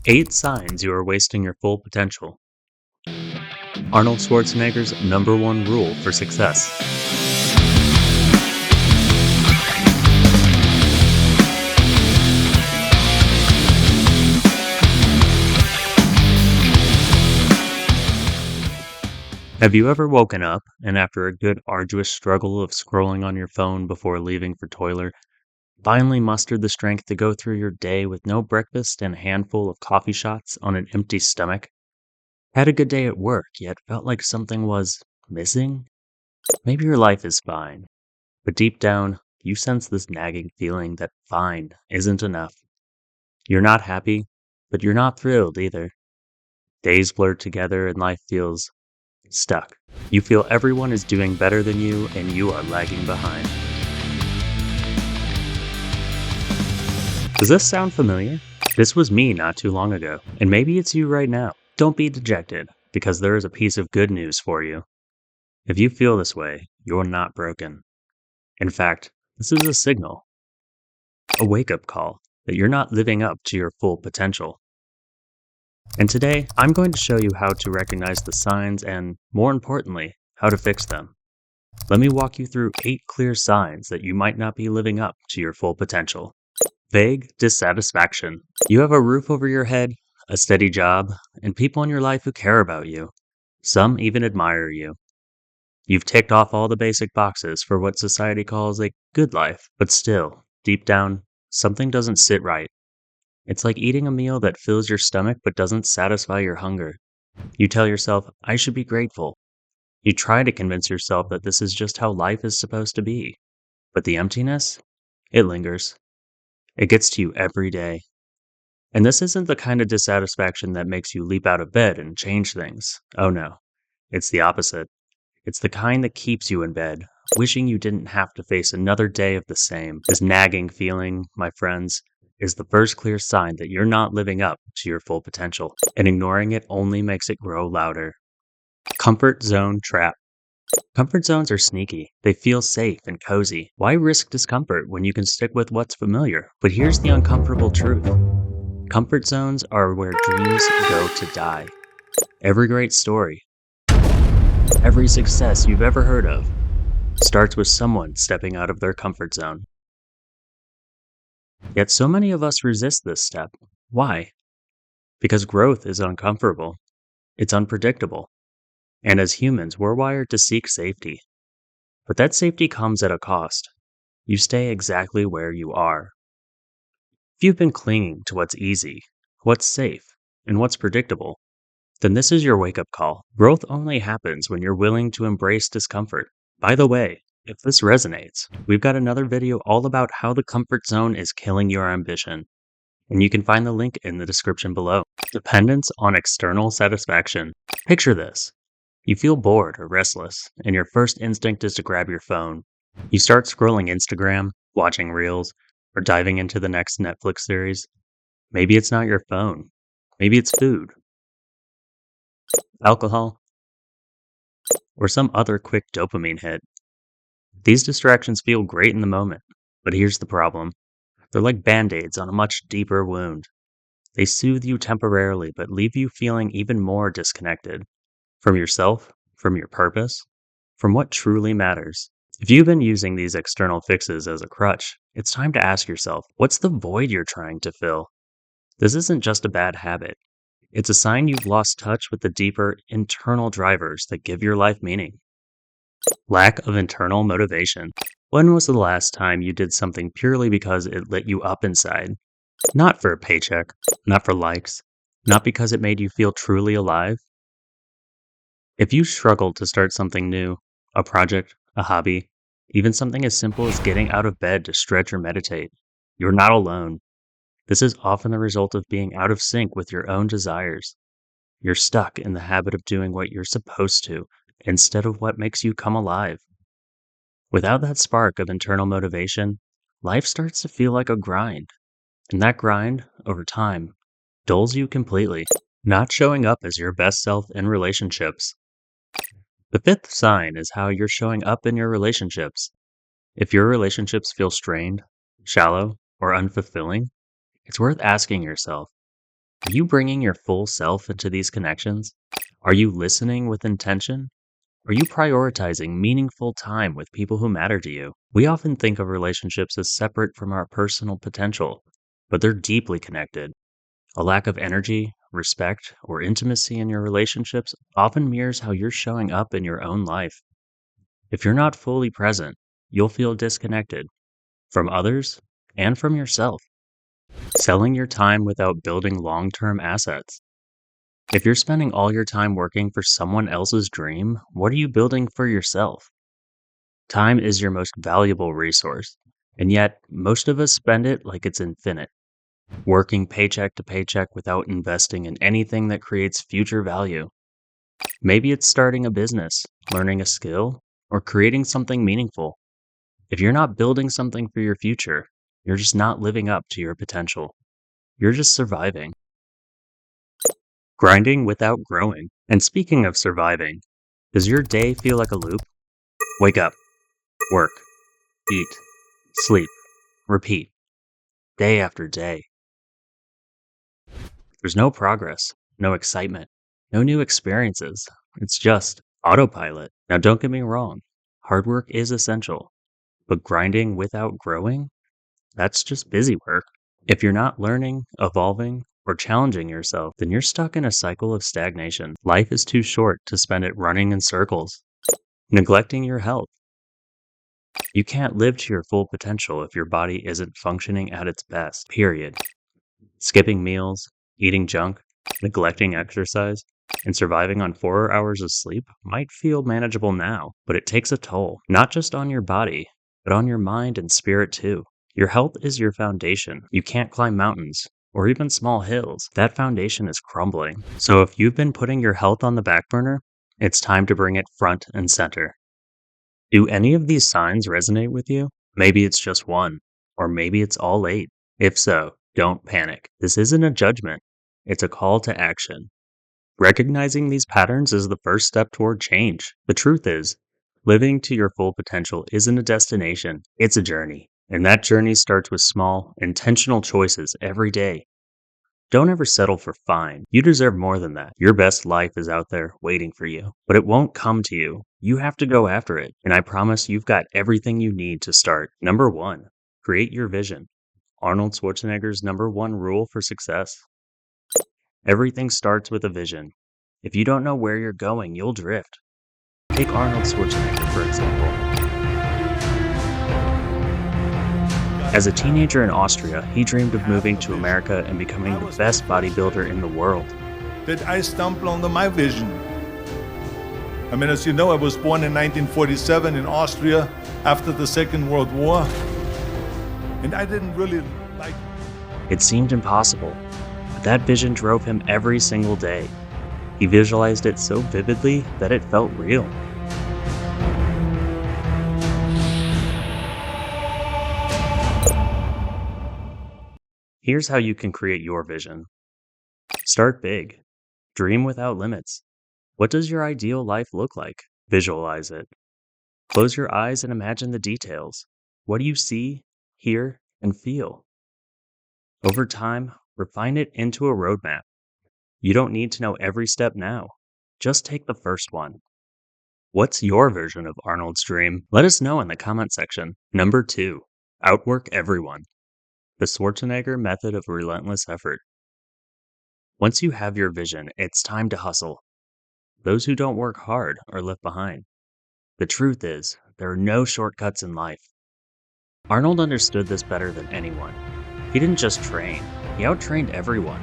8 signs you are wasting your full potential. Arnold Schwarzenegger's #1 rule for success. Have you ever woken up and after a good arduous struggle of scrolling on your phone before leaving for toilet, finally mustered the strength to go through your day with no breakfast and a handful of coffee shots on an empty stomach? Had a good day at work, yet felt like something was missing? Maybe your life is fine, but deep down, you sense this nagging feeling that fine isn't enough. You're not happy, but you're not thrilled either. Days blur together and life feels stuck. You feel everyone is doing better than you and you are lagging behind. Does this sound familiar? This was me not too long ago, and maybe it's you right now. Don't be dejected, because there is a piece of good news for you. If you feel this way, you're not broken. In fact, this is a signal, a wake-up call that you're not living up to your full potential. And today, I'm going to show you how to recognize the signs and, more importantly, how to fix them. Let me walk you through 8 clear signs that you might not be living up to your full potential. Vague dissatisfaction. You have a roof over your head, a steady job, and people in your life who care about you. Some even admire you. You've ticked off all the basic boxes for what society calls a good life, but still, deep down, something doesn't sit right. It's like eating a meal that fills your stomach but doesn't satisfy your hunger. You tell yourself, I should be grateful. You try to convince yourself that this is just how life is supposed to be. But the emptiness? It lingers. It gets to you every day. And this isn't the kind of dissatisfaction that makes you leap out of bed and change things. Oh no. It's the opposite. It's the kind that keeps you in bed, wishing you didn't have to face another day of the same. This nagging feeling, my friends, is the first clear sign that you're not living up to your full potential, and ignoring it only makes it grow louder. Comfort zone trap. Comfort zones are sneaky. They feel safe and cozy. Why risk discomfort when you can stick with what's familiar? But here's the uncomfortable truth. Comfort zones are where dreams go to die. Every great story, every success you've ever heard of, starts with someone stepping out of their comfort zone. Yet so many of us resist this step. Why? Because growth is uncomfortable. It's unpredictable. And as humans, we're wired to seek safety. But that safety comes at a cost. You stay exactly where you are. If you've been clinging to what's easy, what's safe, and what's predictable, then this is your wake-up call. Growth only happens when you're willing to embrace discomfort. By the way, if this resonates, we've got another video all about how the comfort zone is killing your ambition. And you can find the link in the description below. Dependence on external satisfaction. Picture this. You feel bored or restless, and your first instinct is to grab your phone. You start scrolling Instagram, watching Reels, or diving into the next Netflix series. Maybe it's not your phone. Maybe it's food, alcohol, or some other quick dopamine hit. These distractions feel great in the moment, but here's the problem. They're like band-aids on a much deeper wound. They soothe you temporarily, but leave you feeling even more disconnected. From yourself, from your purpose, from what truly matters. If you've been using these external fixes as a crutch, it's time to ask yourself, what's the void you're trying to fill? This isn't just a bad habit. It's a sign you've lost touch with the deeper internal drivers that give your life meaning. Lack of internal motivation. When was the last time you did something purely because it lit you up inside? Not for a paycheck, not for likes, not because it made you feel truly alive? If you struggle to start something new, a project, a hobby, even something as simple as getting out of bed to stretch or meditate, you're not alone. This is often the result of being out of sync with your own desires. You're stuck in the habit of doing what you're supposed to instead of what makes you come alive. Without that spark of internal motivation, life starts to feel like a grind. And that grind, over time, dulls you completely. Not showing up as your best self in relationships. The 5th sign is how you're showing up in your relationships. If your relationships feel strained, shallow, or unfulfilling, it's worth asking yourself, Are you bringing your full self into these connections? Are you listening with intention? Are you prioritizing meaningful time with people who matter to you? We often think of relationships as separate from our personal potential, but they're deeply connected. A lack of energy, respect, or intimacy in your relationships often mirrors how you're showing up in your own life. If you're not fully present, you'll feel disconnected from others and from yourself, selling your time without building long term assets. If you're spending all your time working for someone else's dream, what are you building for yourself? Time is your most valuable resource, and yet most of us spend it like it's infinite, working paycheck to paycheck without investing in anything that creates future value. Maybe it's starting a business, learning a skill, or creating something meaningful. If you're not building something for your future, you're just not living up to your potential. You're just surviving, grinding without growing. And speaking of surviving, does your day feel like a loop? Wake up, work, eat, sleep, repeat, day after day. There's no progress, no excitement, no new experiences. It's just autopilot. Now, don't get me wrong, hard work is essential, but grinding without growing, that's just busy work. If you're not learning, evolving, or challenging yourself, then you're stuck in a cycle of stagnation. Life is too short to spend it running in circles, neglecting your health. You can't live to your full potential if your body isn't functioning at its best, period. Skipping meals, eating junk, neglecting exercise, and surviving on 4 hours of sleep might feel manageable now, but it takes a toll, not just on your body, but on your mind and spirit too. Your health is your foundation. You can't climb mountains or even small hills. That foundation is crumbling. So if you've been putting your health on the back burner, it's time to bring it front and center. Do any of these signs resonate with you? Maybe it's just one, or maybe it's all eight. If so, don't panic. This isn't a judgment, it's a call to action. Recognizing these patterns is the first step toward change. The truth is, living to your full potential isn't a destination, it's a journey. And that journey starts with small, intentional choices every day. Don't ever settle for fine. You deserve more than that. Your best life is out there waiting for you, but it won't come to you. You have to go after it. And I promise you've got everything you need to start. Number one, create your vision. Arnold Schwarzenegger's number one rule for success. Everything starts with a vision. If you don't know where you're going, you'll drift. Take Arnold Schwarzenegger, for example. As a teenager in Austria, he dreamed of moving to America and becoming the best bodybuilder in the world. That I stumbled on my vision. I mean, as you know, I was born in 1947 in Austria after the Second World War, and I didn't really like it. It seemed impossible, but that vision drove him every single day. He visualized it so vividly that it felt real. Here's how you can create your vision. Start big. Dream without limits. What does your ideal life look like? Visualize it. Close your eyes and imagine the details. What do you see, hear, and feel? Over time, refine it into a roadmap. You don't need to know every step now. Just take the first one. What's your version of Arnold's dream? Let us know in the comment section. Number 2, outwork everyone. The Schwarzenegger method of relentless effort. Once you have your vision, it's time to hustle. Those who don't work hard are left behind. The truth is, there are no shortcuts in life. Arnold understood this better than anyone. He didn't just train, he outtrained everyone.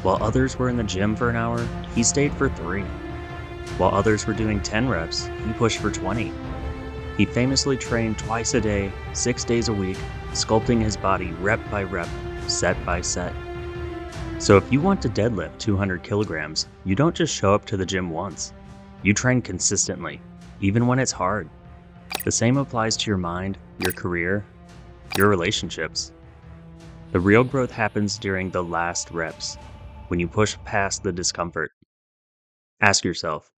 While others were in the gym for an hour, he stayed for 3. While others were doing 10 reps, he pushed for 20. He famously trained twice a day, 6 days a week, sculpting his body rep by rep, set by set. So if you want to deadlift 200 kilograms, you don't just show up to the gym once. You train consistently, even when it's hard. The same applies to your mind, your career, your relationships. The real growth happens during the last reps, when you push past the discomfort. Ask yourself,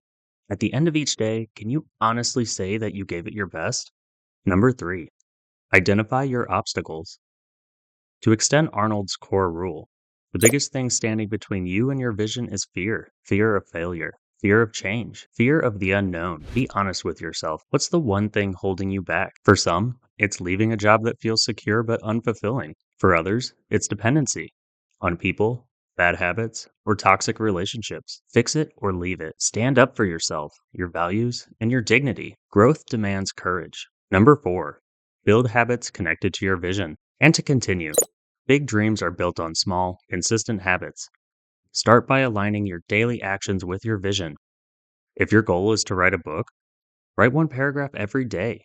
at the end of each day, can you honestly say that you gave it your best? Number 3, identify your obstacles. To extend Arnold's core rule, The biggest thing standing between you and your vision is fear. Fear of failure. Fear of change. Fear of the unknown. Be honest with yourself. What's the one thing holding you back? For some, it's leaving a job that feels secure but unfulfilling. For others, it's dependency on people, bad habits, or toxic relationships. Fix it or leave it. Stand up for yourself, your values, and your dignity. Growth demands courage. Number 4, build habits connected to your vision. And to continue, big dreams are built on small, consistent habits. Start by aligning your daily actions with your vision. If your goal is to write a book, write one paragraph every day.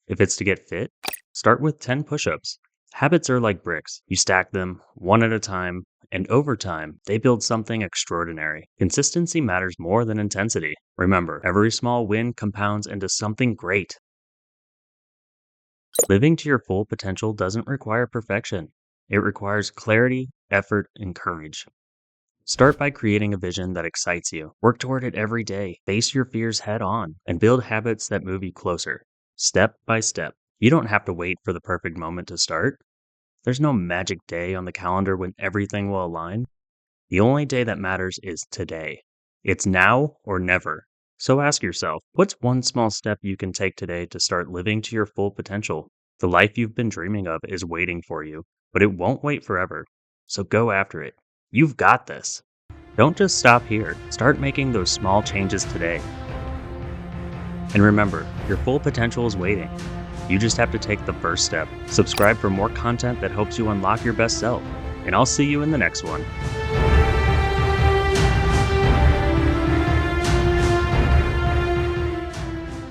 If it's to get fit, start with 10 push-ups. Habits are like bricks. You stack them one at a time, and over time, they build something extraordinary. Consistency matters more than intensity. Remember, every small win compounds into something great. Living to your full potential doesn't require perfection. It requires clarity, effort, and courage. Start by creating a vision that excites you. Work toward it every day. Face your fears head on and build habits that move you closer, step by step. You don't have to wait for the perfect moment to start. There's no magic day on the calendar when everything will align. The only day that matters is today. It's now or never. So ask yourself, what's one small step you can take today to start living to your full potential? The life you've been dreaming of is waiting for you, but it won't wait forever. So go after it. You've got this. Don't just stop here. Start making those small changes today. And remember, your full potential is waiting. You just have to take the first step. Subscribe for more content that helps you unlock your best self. And I'll see you in the next one.